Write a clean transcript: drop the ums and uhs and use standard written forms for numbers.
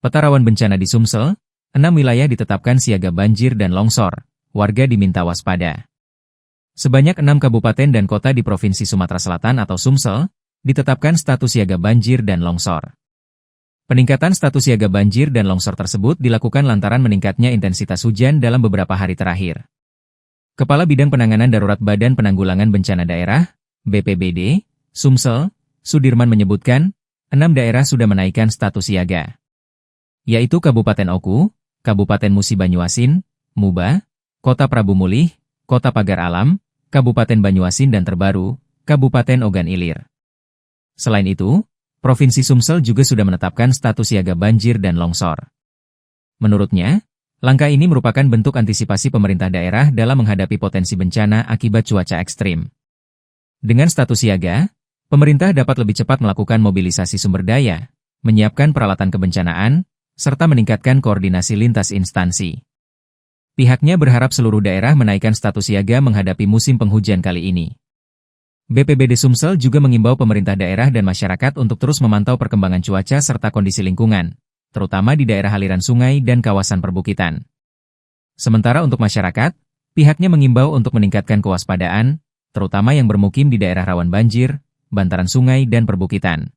Peta rawan bencana di Sumsel, 6 wilayah ditetapkan siaga banjir dan longsor, warga diminta waspada. Sebanyak 6 kabupaten dan kota di Provinsi Sumatera Selatan atau Sumsel, ditetapkan status siaga banjir dan longsor. Peningkatan status siaga banjir dan longsor tersebut dilakukan lantaran meningkatnya intensitas hujan dalam beberapa hari terakhir. Kepala Bidang Penanganan Darurat Badan Penanggulangan Bencana Daerah, BPBD, Sumsel, Sudirman menyebutkan, 6 daerah sudah menaikkan status siaga, yaitu Kabupaten Oku, Kabupaten Musi Banyuasin, Muba, Kota Prabu Mulih, Kota Pagar Alam, Kabupaten Banyuasin dan terbaru, Kabupaten Ogan Ilir. Selain itu, Provinsi Sumsel juga sudah menetapkan status siaga banjir dan longsor. Menurutnya, langkah ini merupakan bentuk antisipasi pemerintah daerah dalam menghadapi potensi bencana akibat cuaca ekstrim. Dengan status siaga, pemerintah dapat lebih cepat melakukan mobilisasi sumber daya, menyiapkan peralatan kebencanaan, serta meningkatkan koordinasi lintas instansi. Pihaknya berharap seluruh daerah menaikkan status siaga menghadapi musim penghujan kali ini. BPBD Sumsel juga mengimbau pemerintah daerah dan masyarakat untuk terus memantau perkembangan cuaca serta kondisi lingkungan, terutama di daerah aliran sungai dan kawasan perbukitan. Sementara untuk masyarakat, pihaknya mengimbau untuk meningkatkan kewaspadaan, terutama yang bermukim di daerah rawan banjir, bantaran sungai dan perbukitan.